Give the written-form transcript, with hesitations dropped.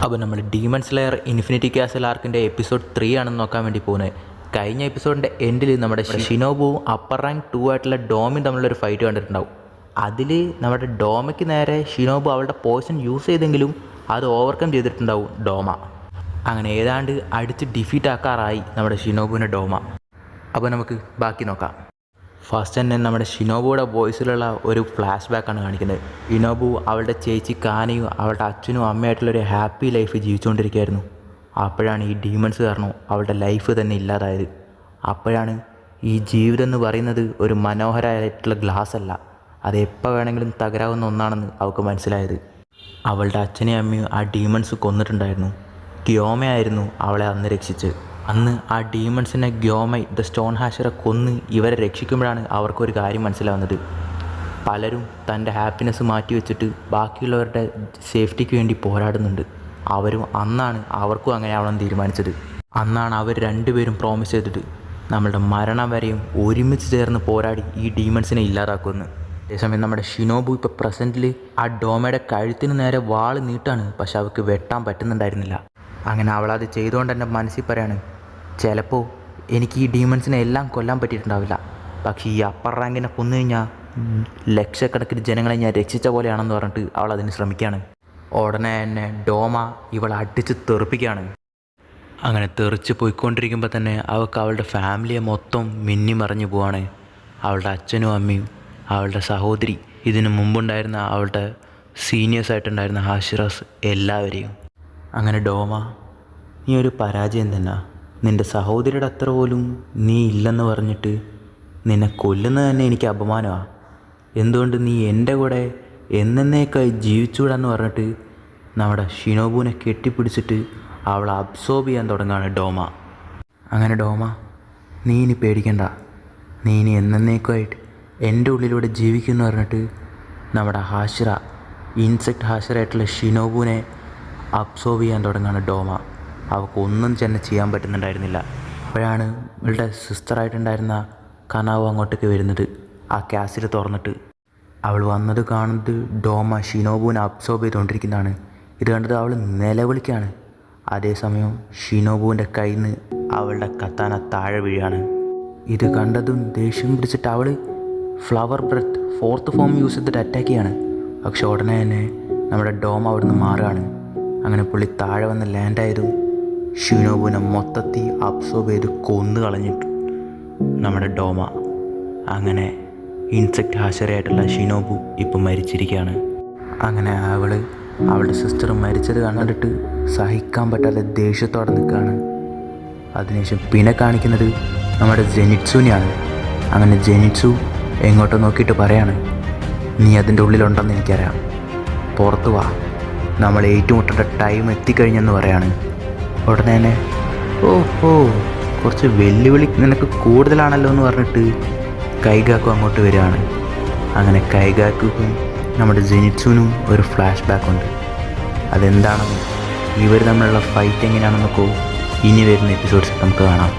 അപ്പോൾ നമ്മൾ demon slayer infinity castle ആർക്കിൻ്റെ എപ്പിസോഡ് 3 ആണെന്ന് നോക്കാൻ വേണ്ടി പോകുന്നത്. കഴിഞ്ഞ എപ്പിസോഡിൻ്റെ എൻഡിൽ നമ്മുടെ ഷിനോബുവും അപ്പർ റാങ്ക് 2 ആയിട്ടുള്ള ഡോമിയും തമ്മിലൊരു ഫൈറ്റ് കണ്ടിട്ടുണ്ടാവും. അതിൽ നമ്മുടെ ഡോമയ്ക്ക് നേരെ ഷിനോബു അവളുടെ പോയ്സൺ യൂസ് ചെയ്തെങ്കിലും അത് ഓവർകം ചെയ്തിട്ടുണ്ടാവും ഡോമ. അങ്ങനെ ഏതാണ്ട് അടിച്ച് ഡിഫീറ്റ് ആക്കാറായി നമ്മുടെ ഷിനോബുവിൻ്റെ ഡോമ. അപ്പോൾ നമുക്ക് ബാക്കി നോക്കാം. ഫസ്റ്റ് തന്നെ നമ്മുടെ ഷിനോബുയുടെ വോയിസിലുള്ള ഒരു ഫ്ലാഷ് ബാക്കാണ് കാണിക്കുന്നത്. ഷിനോബു അവളുടെ ചേച്ചി കാനയും അവളുടെ അച്ഛനും അമ്മയായിട്ടുള്ളൊരു ഹാപ്പി ലൈഫ് ജീവിച്ചുകൊണ്ടിരിക്കുകയായിരുന്നു. അപ്പോഴാണ് ഈ ഡീമൺസ് കാരണം അവളുടെ ലൈഫ് തന്നെ ഇല്ലാതായത്. അപ്പോഴാണ് ഈ ജീവിതം എന്ന് പറയുന്നത് ഒരു മനോഹരമായിട്ടുള്ള ഗ്ലാസ് അല്ല, അത് എപ്പോൾ വേണമെങ്കിലും തകരാവുന്ന ഒന്നാണെന്ന് അവൾക്ക് മനസ്സിലായത്. അവളുടെ അച്ഛനെയും അമ്മയും ആ ഡീമൺസ് കൊന്നിട്ടുണ്ടായിരുന്നു. ഗ്യോമയായിരുന്നു അവളെ അന്ന് രക്ഷിച്ച്. അന്ന് ആ ഡീമൺസിനെ ഗ്യോമൈ ദ സ്റ്റോൺ ഹാഷറെ കൊന്ന് ഇവരെ രക്ഷിക്കുമ്പോഴാണ് അവർക്കൊരു കാര്യം മനസ്സിലാവുന്നത്. പലരും തൻ്റെ ഹാപ്പിനെസ് മാറ്റി വെച്ചിട്ട് ബാക്കിയുള്ളവരുടെ സേഫ്റ്റിക്ക് വേണ്ടി പോരാടുന്നുണ്ട്. അന്നാണ് അവർക്കും അങ്ങനെ ആവണം തീരുമാനിച്ചത്. അന്നാണ് അവർ രണ്ടുപേരും പ്രോമിസ് ചെയ്തിട്ട് നമ്മളുടെ മരണം വരെയും ഒരുമിച്ച് ചേർന്ന് പോരാടി ഈ ഡീമൺസിനെ ഇല്ലാതാക്കുമെന്ന്. അതേസമയം നമ്മുടെ ഷിനോബു ഇപ്പോൾ പ്രസൻറ്റിൽ ആ ഡോമയുടെ കഴുത്തിന് നേരെ വാള് നീട്ടാണ്, പക്ഷെ അവൾക്ക് വെട്ടാൻ പറ്റുന്നുണ്ടായിരുന്നില്ല. അങ്ങനെ അവളത് ചെയ്തുകൊണ്ട് തന്നെ മനസ്സിൽ പറയാണ്, ചിലപ്പോൾ എനിക്ക് ഈ ഡീമൺസിനെ എല്ലാം കൊല്ലാൻ പറ്റിയിട്ടുണ്ടാവില്ല, പക്ഷേ ഈ അപ്പർ റാങ്കിനെ കൊന്നു കഴിഞ്ഞാൽ ലക്ഷക്കണക്കിന് ജനങ്ങളെ ഞാൻ രക്ഷിച്ച പോലെയാണെന്ന് പറഞ്ഞിട്ട് അവൾ അതിന് ശ്രമിക്കുകയാണ്. ഉടനെ തന്നെ ഡോമ ഇവളെ അടിച്ച് തെറിപ്പിക്കുകയാണ്. അങ്ങനെ തെറിച്ച് പോയിക്കൊണ്ടിരിക്കുമ്പോൾ തന്നെ അവൾക്ക് അവളുടെ ഫാമിലിയെ മൊത്തം മിന്നിമറിഞ്ഞു പോവാണ്. അവളുടെ അച്ഛനും അമ്മയും അവളുടെ സഹോദരി, ഇതിനു മുമ്പുണ്ടായിരുന്ന അവളുടെ സീനിയേഴ്സായിട്ടുണ്ടായിരുന്ന ഹാഷിറാസ്, എല്ലാവരെയും. അങ്ങനെ ഡോമ, നീ ഒരു പരാജയം തന്നെ, നിൻ്റെ സഹോദരിയുടെ അത്ര പോലും നീ ഇല്ലെന്ന് പറഞ്ഞിട്ട് നിന്നെ കൊല്ലുന്നത് തന്നെ എനിക്ക് അപമാനമാണ്. എന്തുകൊണ്ട് നീ എൻ്റെ കൂടെ എന്നേക്കായി ജീവിച്ചുകൂടാന്ന് പറഞ്ഞിട്ട് നമ്മുടെ ഷിനോബുവിനെ കെട്ടിപ്പിടിച്ചിട്ട് അവളെ അബ്സോർബ് ചെയ്യാൻ തുടങ്ങുകയാണ് ഡോമ. അങ്ങനെ ഡോമ, നീ ഇനി പേടിക്കണ്ട, നീ ഇനി എന്നേക്കുമായിട്ട് എൻ്റെ ഉള്ളിലൂടെ ജീവിക്കുമെന്ന് പറഞ്ഞിട്ട് നമ്മുടെ ഹാഷിറ, ഇൻസെക്റ്റ് ഹാഷിറായിട്ടുള്ള ഷിനോബുവിനെ അബ്സോർബ് ചെയ്യാൻ തുടങ്ങുകയാണ് ഡോമ. അവൾക്കൊന്നും തന്നെ ചെയ്യാൻ പറ്റുന്നുണ്ടായിരുന്നില്ല. അപ്പോഴാണ് ഇവളുടെ സിസ്റ്ററായിട്ടുണ്ടായിരുന്ന കനാവ് അങ്ങോട്ടേക്ക് വരുന്നത്, ആ കാസിൽ തുറന്നിട്ട്. അവൾ വന്നത് കാണുന്നത് ഡോമ ഷിനോബുവിനെ അബ്സോർബ് ചെയ്തുകൊണ്ടിരിക്കുന്നതാണ്. ഇത് കണ്ടത് അവൾ നിലവിളിക്കുകയാണ്. അതേസമയം ഷിനോബുവിൻ്റെ കയ്യിൽ നിന്ന് അവളുടെ കത്താന താഴെ വീഴാണ്. ഇത് കണ്ടതും ദേഷ്യം പിടിച്ചിട്ട് അവൾ flower breath 4th form use ചെയ്തിട്ട് അറ്റാക്ക് ചെയ്യാണ്. പക്ഷെ ഉടനെ തന്നെ നമ്മുടെ ഡോമ അവിടെ നിന്ന് മാറുകയാണ്. അങ്ങനെ പുള്ളി താഴെ വന്ന് ലാൻഡായതും ഷിനോബുവിനെ മൊത്തത്തിൽ അബ്സോർബ് ചെയ്ത് കൊന്നു കളഞ്ഞിട്ട് നമ്മുടെ ഡോമ. അങ്ങനെ ഇൻസെക്റ്റ് ഹാഷറയായിട്ടുള്ള ഷിനോബു ഇപ്പം മരിച്ചിരിക്കുകയാണ്. അങ്ങനെ അവളുടെ സിസ്റ്റർ മരിച്ചത് കണ്ടിട്ട് സഹിക്കാൻ പറ്റാതെ ദേഷ്യത്തോടെ നിൽക്കുകയാണ്. അതിനുശേഷം പിന്നെ കാണിക്കുന്നത് നമ്മുടെ ജെനിറ്റ്സുവിനെയാണ്. അങ്ങനെ ജെനിറ്റ്സു എങ്ങോട്ടോ നോക്കിയിട്ട് പറയാണ്, നീ അതിൻ്റെ ഉള്ളിലുണ്ടെന്ന് എനിക്കറിയാം, പുറത്ത് വാ, നമ്മൾ ഏറ്റുമുട്ടേണ്ട ടൈം എത്തിക്കഴിഞ്ഞെന്ന് പറയാണ്. ഉടനെ തന്നെ കുറച്ച് വെല്ലുവിളി നിനക്ക് കൂടുതലാണല്ലോ എന്ന് പറഞ്ഞിട്ട് കൈഗാക്കും അങ്ങോട്ട് വരികയാണ്. അങ്ങനെ കൈഗാക്കും നമ്മുടെ ജെനിറ്റ്സുവിനും ഒരു ഫ്ലാഷ് ബാക്ക് ഉണ്ട്. അതെന്താണെന്നും ഇവർ തമ്മിലുള്ള ഫൈറ്റ് എങ്ങനെയാണെന്നൊക്കെ ഇനി വരുന്ന എപ്പിസോഡ്സ് നമുക്ക് കാണാം.